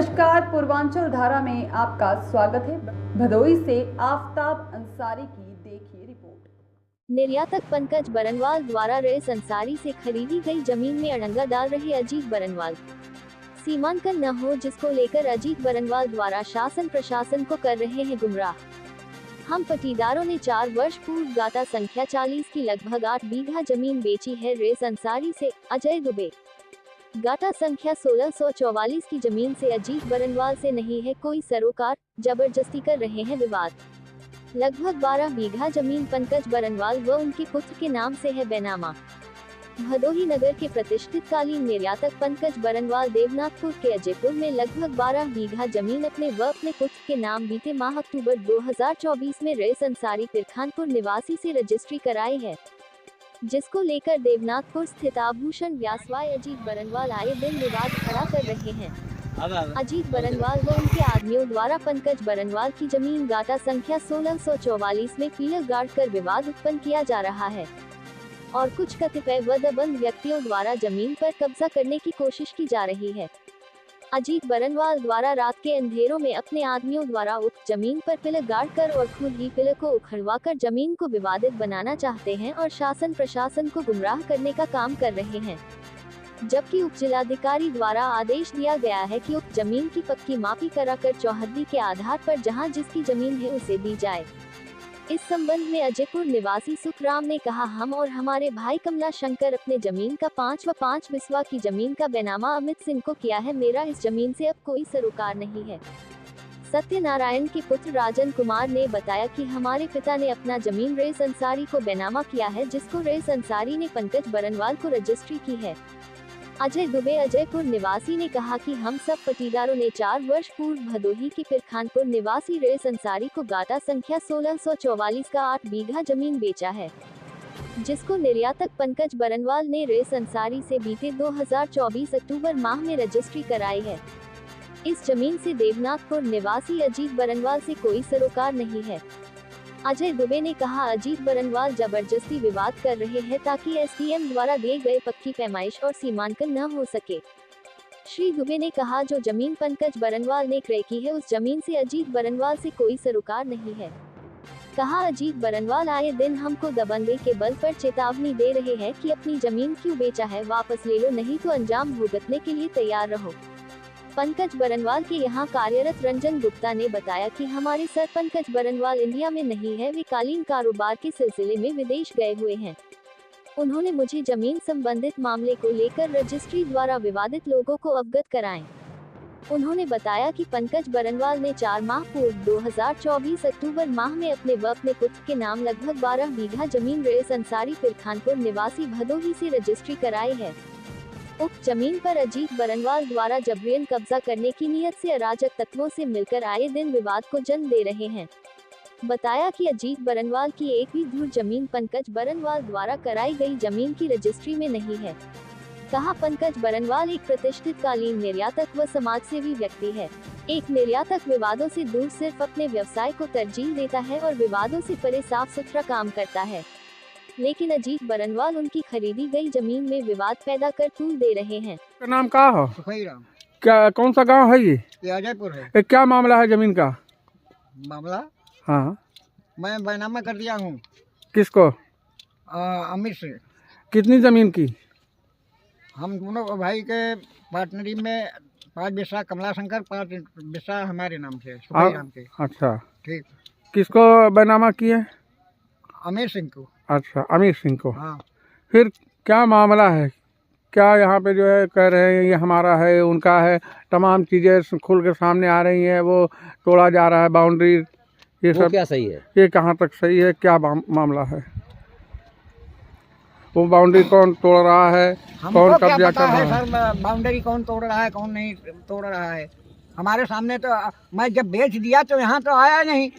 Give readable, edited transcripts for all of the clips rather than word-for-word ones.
नमस्कार, पूर्वांचल धारा में आपका स्वागत है। भदोही से आफ्ताब अंसारी की देखिए रिपोर्ट। निर्यातक पंकज बरनवाल द्वारा रेस अंसारी से खरीदी गई जमीन में अड़ंगा डाल रहे अजीत बरनवाल। सीमांकन न हो जिसको लेकर अजीत बरनवाल द्वारा शासन प्रशासन को कर रहे हैं गुमराह। हम पटीदारों ने 4 वर्ष पूर्व गाटा संख्या 40 की लगभग 8 बीघा जमीन बेची है रेस अंसारी से। अजय दुबे। गाटा संख्या 1644 की जमीन से अजीत बरनवाल से नहीं है कोई सरोकार, जबरदस्ती कर रहे हैं विवाद। लगभग 12 बीघा जमीन पंकज बरनवाल व उनके पुत्र के नाम से है बेनामा। भदोही नगर के प्रतिष्ठित कालीन निर्यातक पंकज बरनवाल देवनाथपुर के अजयपुर में लगभग 12 बीघा जमीन अपने व अपने पुत्र के नाम बीते माह अक्टूबर 2024 में रेस अंसारी पिरखानपुर निवासी से रजिस्ट्री कराई है, जिसको लेकर देवनाथपुर स्थित आभूषण व्यासवाय अजीत बरनवाल आए दिन विवाद खड़ा कर रहे हैं। अजीत बरनवाल व उनके आदमियों द्वारा पंकज बरनवाल की जमीन गाटा संख्या 1644 में पिलर गाड़ कर विवाद उत्पन्न किया जा रहा है और कुछ कतिपय व दबंग व्यक्तियों द्वारा जमीन पर कब्जा करने की कोशिश की जा रही है। अजीत बरनवाल द्वारा रात के अंधेरों में अपने आदमियों द्वारा उक्त जमीन पर पिलर गाड़ कर और खुद ही पिलर को उखड़वाकर जमीन को विवादित बनाना चाहते हैं और शासन प्रशासन को गुमराह करने का काम कर रहे हैं, जबकि उप जिलाधिकारी द्वारा आदेश दिया गया है कि उक्त जमीन की पक्की मापी कराकर चौहद्दी के आधार पर जहां जिसकी जमीन है उसे दी जाए। इस संबंध में अजयपुर निवासी सुखराम ने कहा, हम और हमारे भाई कमला शंकर अपने जमीन का 5 व 5 बिस्वा की जमीन का बेनामा अमित सिंह को किया है। मेरा इस जमीन से अब कोई सरोकार नहीं है। सत्यनारायण के पुत्र राजन कुमार ने बताया कि हमारे पिता ने अपना जमीन रेस अंसारी को बेनामा किया है, जिसको रेस अंसारी ने पंकज बरनवाल को रजिस्ट्री की है। अजय दुबे अजयपुर निवासी ने कहा कि हम सब पटीदारों ने 4 वर्ष पूर्व भदोही की पिरखानपुर निवासी रेस अंसारी को गाटा संख्या 1644 का 8 बीघा जमीन बेचा है, जिसको निर्यातक पंकज बरनवाल ने रेस अंसारी से बीते 2024 अक्टूबर माह में रजिस्ट्री कराई है। इस जमीन से देवनाथपुर निवासी अजीत बरनवाल से कोई सरोकार नहीं है। अजय दुबे ने कहा, अजीत बरनवाल जबरदस्ती विवाद कर रहे हैं ताकि एसडीएम द्वारा दिए गए पक्की पैमाइश और सीमांकन न हो सके। श्री दुबे ने कहा, जो जमीन पंकज बरनवाल ने क्रय की है उस जमीन से अजीत बरनवाल से कोई सरोकार नहीं है। कहा, अजीत बरनवाल आए दिन हमको दबंगे के बल पर चेतावनी दे रहे हैं कि अपनी जमीन क्यों बेचा है, वापस ले लो नहीं तो अंजाम भुगतने के लिए तैयार रहो। पंकज बरनवाल के यहाँ कार्यरत रंजन गुप्ता ने बताया कि हमारे सर पंकज बरनवाल इंडिया में नहीं है, वे कालीन कारोबार के सिलसिले में विदेश गए हुए हैं। उन्होंने मुझे जमीन संबंधित मामले को लेकर रजिस्ट्री द्वारा विवादित लोगों को अवगत कराएं। उन्होंने बताया कि पंकज बरनवाल ने 4 माह पूर्व 2024 अक्टूबर माह में अपने व अपने पुत्र के नाम लगभग 12 बीघा जमीन रेस अंसारी पिरखानपुर निवासी भदोही से रजिस्ट्री कराई है। उक्त जमीन पर अजीत बरनवाल द्वारा जबरन कब्जा करने की नीयत से अराजक तत्वों से मिलकर आए दिन विवाद को जन्म दे रहे हैं। बताया कि अजीत बरनवाल की एक भी धुर जमीन पंकज बरनवाल द्वारा कराई गई जमीन की रजिस्ट्री में नहीं है। कहा, पंकज बरनवाल एक प्रतिष्ठित कालीन निर्यातक व समाजसेवी व्यक्ति है। एक निर्यातक विवादों से दूर सिर्फ अपने व्यवसाय को तरजीह देता है और विवादों से परे साफ सुथरा काम करता है, लेकिन अजीत बरनवाल उनकी खरीदी गई जमीन में विवाद पैदा कर तूल दे रहे हैं। का नाम क्या हो? सुखईराम। क्या कौन सा गांव है ये? अजयपुर है। ये क्या मामला है जमीन का? मामला? हाँ, मैं बैनामा कर दिया हूँ। किसको? अमित से। कितनी जमीन की? हम दोनों भाई के पार्टनरी में 5 बिस्सा कमला शंकर, 5 बिस्सा हमारे नाम से सुखईराम के। अच्छा, ठीक। किसको बैनामा किए? अमीर सिंह को। अच्छा, अमीर सिंह को। हाँ। फिर क्या मामला है? क्या यहाँ पे जो है कह रहे हैं ये हमारा है, उनका है, तमाम चीज़ें खुल के सामने आ रही हैं, वो तोड़ा जा रहा है बाउंड्री, ये सब क्या सही है? ये कहाँ तक सही है? क्या मामला है? वो बाउंड्री कौन तोड़ रहा है, कौन कब्जा कर रहा है? सर, बाउंड्री कौन तोड़ रहा है, कौन नहीं तोड़ रहा है, हमारे सामने तो मैं जब बेच दिया तो यहाँ तो आया नहीं।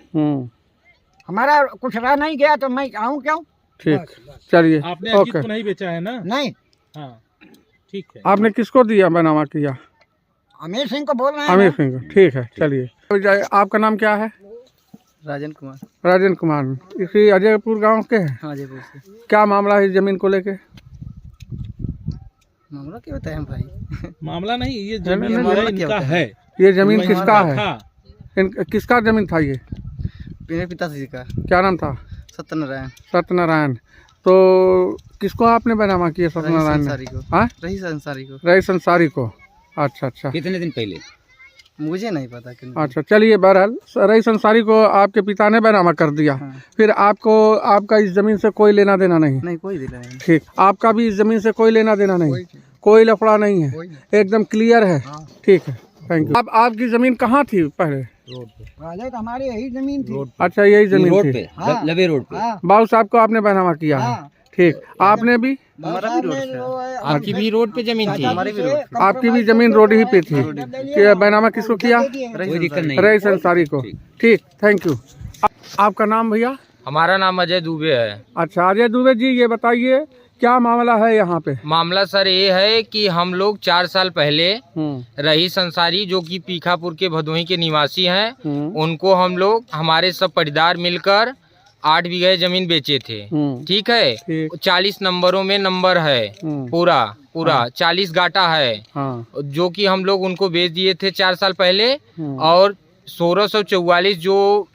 हमारा कुछ रह नहीं गया तो मैं आऊँ क्यों? ठीक, चलिए। आपने अजीत को नहीं बेचा है ना? नहीं। हाँ, ठीक है। आपने किसको दिया बैनामा किया? अमीर सिंह को बोल रहे हैं। अमीर सिंह, ठीक है, चलिए। आपका नाम क्या है? राजन कुमार। राजन कुमार, इसी अजयपुर गांव के हैं? हाँ, अजयपुर से। क्या मामला है इस जमीन को लेके? मामला क्या बताएं भाई? मामला नहीं, ये जमीन जो है इनका है। ये जमीन किसका है? था। किसका जमीन था ये? मेरे पिताजी का। क्या नाम था? सत्यनारायण। सत्यनारायण। तो किसको आपने बैनामा किया? सत्यनारायण अंसारी को। हाँ, रईस अंसारी को। रईस अंसारी को। अच्छा अच्छा, कितने दिन पहले? मुझे नहीं पता कि अच्छा चलिए, बहरहाल रईस अंसारी को आपके पिता ने बैनामा कर दिया। हाँ। फिर आपको, आपका इस जमीन से कोई लेना देना नहीं? नहीं, कोई दिला नहीं। ठीक, आपका भी इस जमीन से कोई लेना देना नहीं, कोई लफड़ा नहीं है, एकदम क्लियर है। ठीक है, थैंक यू। अब आपकी जमीन कहाँ थी पहले? पहले तो हमारी यही जमीन थी। अच्छा, यही जमीन रोड थी। पे, हाँ। लवे रोड पे। हाँ, बाबू साहब को आपने बैनामा किया है? हाँ। ठीक, आपने भी? हमारा भी रोड से। आपकी भी रोड पे जमीन थी? हमारी भी रोड पे। आपकी भी जमीन रोड ही पे थी? कि बैनामा किसको किया? कोई दिक्कत नहीं। रईस अंसारी को। ठीक, थैंक यू। आपका नाम भैया? हमारा नाम अजय दुबे है। अच्छा, अजय दुबे जी, ये बताइए क्या मामला है यहाँ पे? मामला सर ये है कि हम लोग 4 साल पहले रईस अंसारी जो कि पीखापुर के भदोही के निवासी हैं, उनको हम लोग हमारे सब परिवार मिलकर 8 बीघे जमीन बेचे थे। ठीक है, ठीक। 40 नंबरों में नंबर है, पूरा 40 गाटा है, जो कि हम लोग उनको बेच दिए थे 4 साल पहले। और 1644 जो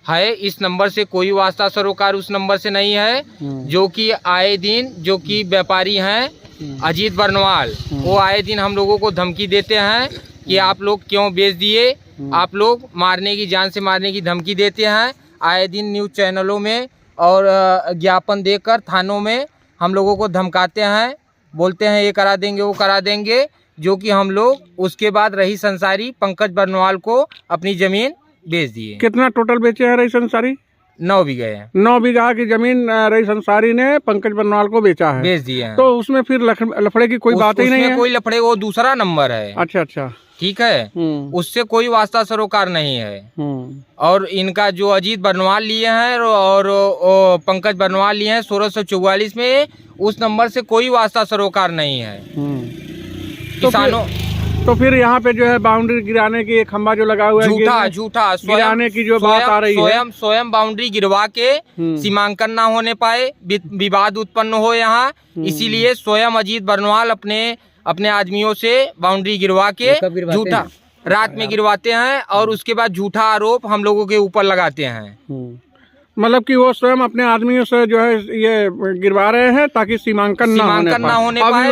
है, इस नंबर से कोई वास्ता सरोकार उस नंबर से नहीं है। जो कि आए दिन जो कि व्यापारी हैं अजीत बरनवाल, वो आए दिन हम लोगों को धमकी देते हैं कि आप लोग क्यों बेच दिए, आप लोग मारने की, जान से मारने की धमकी देते हैं। आए दिन न्यूज़ चैनलों में और ज्ञापन देकर थानों में हम लोगों को धमकाते हैं, बोलते हैं ये करा देंगे वो करा देंगे। जो कि हम लोग उसके बाद रईस अंसारी पंकज बरनवाल को अपनी ज़मीन बेच दिए। कितना टोटल बेचे हैं रईस अंसारी? 9 बीघे हैं। 9 बीघा की जमीन रईस अंसारी ने पंकज बरनवाल को बेचा है, बेच दिए हैं। तो उसमें फिर लफड़े की कोई बात ही नहीं है? कोई लफड़े, वो दूसरा नंबर है। अच्छा अच्छा, ठीक है, उससे कोई वास्ता सरोकार नहीं है। और इनका जो अजीत बरनवाल लिए हैं और पंकज बरनवाल लिए हैं 1644 में, उस नंबर से कोई वास्ता सरोकार नहीं है। किसानों तो फिर यहाँ पे जो है बाउंड्री गिराने की एक खंबा जो लगा हुआ है, झूठा गिराने की जो बात आ रही है, स्वयं बाउंड्री गिरवा के सीमांकन ना होने पाए, विवाद उत्पन्न हो यहाँ, इसीलिए स्वयं अजीत बरनवाल अपने आदमियों से बाउंड्री गिरवा के झूठा रात में गिरवाते हैं और उसके बाद झूठा आरोप हम लोगों के ऊपर लगाते हैं। मतलब कि वो स्वयं अपने आदमियों से जो है ये गिरवा रहे हैं ताकि सीमांकन ना होने पाए,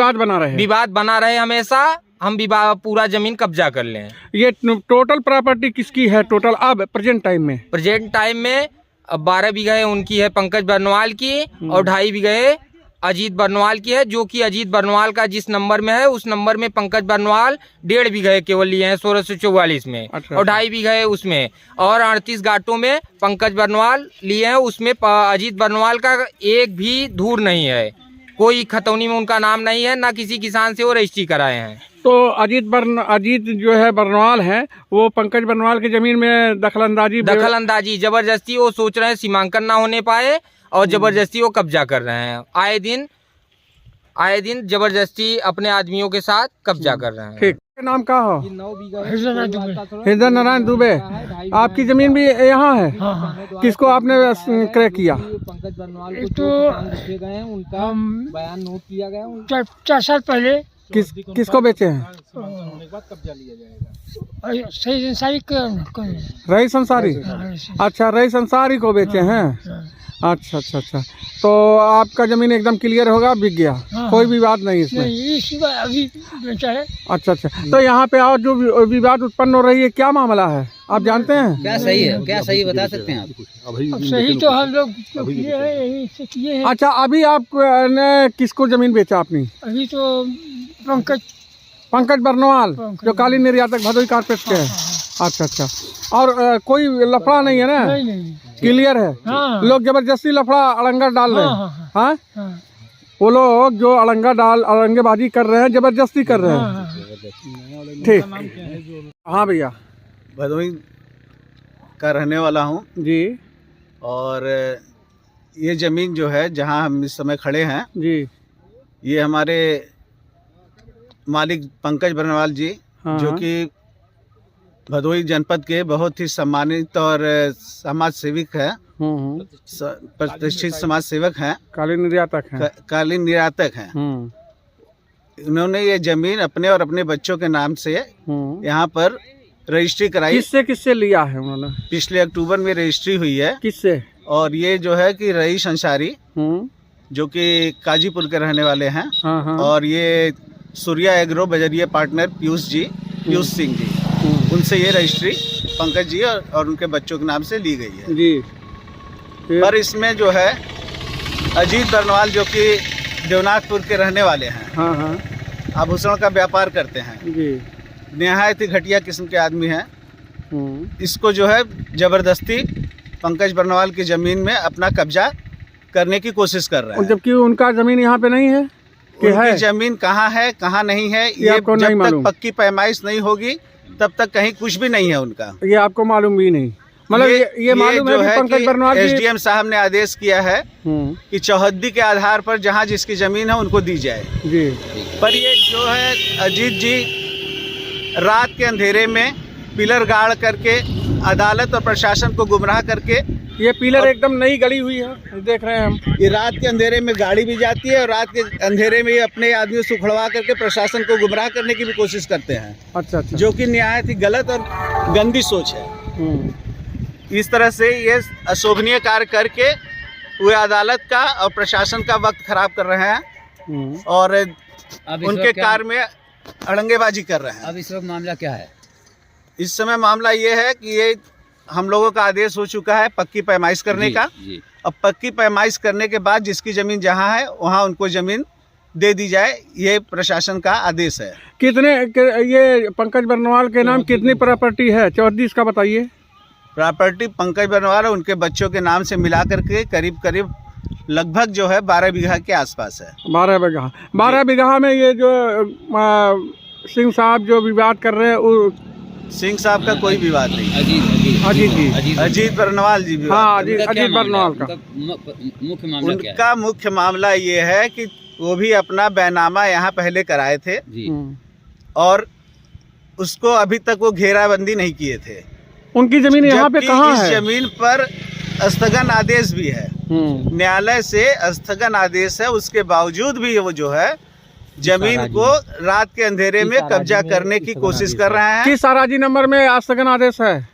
विवाद बना रहे हमेशा, हम पूरा जमीन कब्जा कर लें। ये टोटल प्रॉपर्टी किसकी है टोटल अब प्रेजेंट टाइम में? 12 बीघे उनकी है पंकज बरनवाल की और 2.5 बीघे अजीत बरनवाल की है। जो कि अजीत बरनवाल का जिस नंबर में है उस नंबर में पंकज बरनवाल 1.5 बीघे केवल लिए हैं 1644 में। अच्छा, और 2.5 बीघे उसमें, और 38 गाटों में पंकज बरनवाल लिए हैं, उसमें अजीत बरनवाल का एक भी धूर नहीं है, कोई खतौनी में उनका नाम नहीं है, ना किसी किसान से वो रजिस्ट्री कराए हैं। तो अजीत जो है बरनवाल है, वो पंकज बरनवाल की जमीन में दखलंदाजी जबरदस्ती, वो सोच रहे हैं सीमांकन ना होने पाए और जबरदस्ती वो कब्जा कर रहे हैं। आए दिन जबरदस्ती अपने आदमियों के साथ कब्जा कर रहे हैं। ठीक, नाम क्या हो? हृदय नारायण दुबे। आपकी जमीन भी यहाँ है? किसको आपने क्रय किया? पंकज बरनवाल को गए, उनका बयान नोट किया गया 4 साल पहले। किसको बेचे हैं? कब्जा लिया जाएगा। रईस अंसारी। अच्छा, रईस अंसारी को बेचे हैं। अच्छा, तो आपका जमीन एकदम क्लियर होगा, बिक गया, कोई विवाद नहीं इसमें? अभी बेचा है। अच्छा, तो यहाँ पे और जो विवाद उत्पन्न हो रही है, क्या मामला है आप जानते हैं? क्या सही है, क्या सही बता सकते हैं आप? अब सही तो हम लोग किए हैं। अच्छा, अभी आपने किसको जमीन बेचा अपनी? अभी तो पंकज बरनवाल जो काली निर्यातक भदोही कारपेट के हैं। अच्छा, और कोई लफड़ा नहीं है ना? नहीं। क्लियर है। हाँ। लोग जबरदस्ती लफड़ा अड़ंगा डाल रहे हैं। हाँ, वो लोग जो अड़ंगेबाजी कर रहे हैं, जबरदस्ती कर रहे हैं। ठीक, हाँ भैया, भदोही का रहने वाला हूँ जी। और ये ज़मीन जो है जहाँ हम इस समय खड़े हैं जी, ये हमारे मालिक पंकज बरनवाल जी, जो कि भदोही जनपद के बहुत ही सम्मानित और समाज सेवक है, प्रतिष्ठित समाज सेवक हैं, काली निर्यातक हैं। उन्होंने ये जमीन अपने और अपने बच्चों के नाम से यहाँ पर रजिस्ट्री कराई। किससे लिया है उन्होंने? पिछले अक्टूबर में रजिस्ट्री हुई है। किससे? और ये जो है कि रईस अंसारी जो कि काजीपुर के रहने वाले हैं। और ये सूर्या एग्रो बजरिया पार्टनर पीयूष सिंह जी, उनसे ये रजिस्ट्री पंकज जी और उनके बच्चों के नाम से ली गई है जी। पर इसमें जो है अजीत बरनवाल जो कि देवनाथपुर के रहने वाले हैं, आभूषण का व्यापार करते हैं जी, निहायत ही घटिया किस्म के आदमी हैं। इसको जो है जबरदस्ती पंकज बरनवाल की जमीन में अपना कब्जा करने की कोशिश कर रहे हैं, जबकि उनका जमीन यहाँ पे नहीं है। उनकी जमीन कहाँ है कहाँ नहीं है ये आपको जब नहीं तक पक्की पैमाइश नहीं होगी तब तक कहीं कुछ भी नहीं है उनका। ये आपको मालूम भी नहीं? मतलब ये मालूम है कि पंकज बरनवाल एसडीएम साहब ने आदेश किया है कि चौहद्दी के आधार पर जहाँ जिसकी जमीन है उनको दी जाए जी। पर ये जो है अजीत जी रात के अंधेरे में पिलर गाड़ करके अदालत और प्रशासन को गुमराह करके, ये पिलर एकदम नई गड़ी हुई है, देख रहे हैं हम। ये रात के अंधेरे में गाड़ी भी जाती है और रात के अंधेरे में ये अपने आदमियों से उखड़वा करके प्रशासन को गुमराह करने की भी कोशिश करते हैं। अच्छा। जो कि निहायत ही गलत और गंदी सोच है। इस तरह से ये अशोभनीय कार्य करके वे अदालत का और प्रशासन का वक्त खराब कर रहे हैं और उनके कार्य में अड़ंगेबाजी कर रहे हैं। अब इस वक्त मामला क्या है? इस समय मामला ये है कि ये हम लोगों का आदेश हो चुका है पक्की पैमाइश करने का। अब पक्की पैमाइश करने के बाद जिसकी जमीन जहाँ है वहाँ उनको जमीन दे दी जाए, ये प्रशासन का आदेश है। कितने ये पंकज बरनवाल के नाम कितनी प्रॉपर्टी है चौहद्दी, इसका बताइए। प्रॉपर्टी पंकज बरनवाल और उनके बच्चों के नाम से मिला करके करीब लगभग जो है 12 बीघा के आसपास है। 12 बीघा में ये जो सिंह साहब जो विवाद कर रहे हैं, सिंह साहब का कोई विवाद नहीं। अजीत बरनवाल जी अजीत बरनवाल का मुख्य मामला क्या है? उनका मुख्य मामला ये है कि वो भी अपना बैनामा यहाँ पहले कराए थे और उसको अभी तक वो घेराबंदी नहीं किए थे। उनकी जमीन यहाँ पे कहाँ है? इस जमीन पर स्थगन आदेश भी है, न्यायालय से स्थगन आदेश है, उसके बावजूद भी वो जो है जमीन को रात के अंधेरे में कब्जा करने की कोशिश कर रहे हैं। किस अराजी नंबर में स्थगन आदेश है?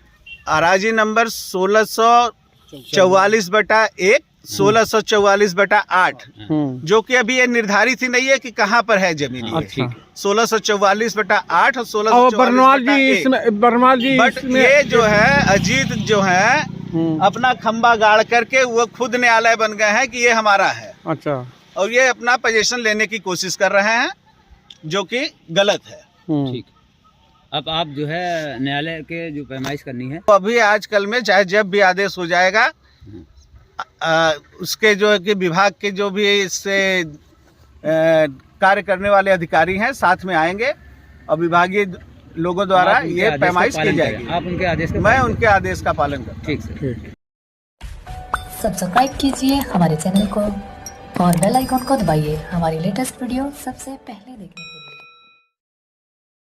अराजी नंबर 1644/1, 1644/8, जो कि अभी ये निर्धारित ही नहीं है कि कहाँ पर है जमीन। 1644/8 और 1644/1। बट ये जो है अजीत जो है अपना खंबा गाड़ करके वो खुद न्यायालय बन गए हैं कि ये हमारा है। अच्छा। और ये अपना पोजीशन लेने की कोशिश कर रहे हैं जो कि गलत है। ठीक। अब आप जो है न्यायालय के जो पैमाइश करनी है तो अभी आजकल में चाहे जब भी आदेश हो जाएगा उसके जो है कि विभाग के जो भी इससे कार्य करने वाले अधिकारी हैं साथ में आएंगे और विभागीय लोगों द्वारा ये पैमाइश की जाएगी। आप उनके आदेश मैं उनके आदेश का पालन करूँ। ठीक सर। सब्सक्राइब कीजिए हमारे चैनल को और बेल आइकॉन को दबाइए हमारी लेटेस्ट वीडियो सबसे पहले देखने के लिए।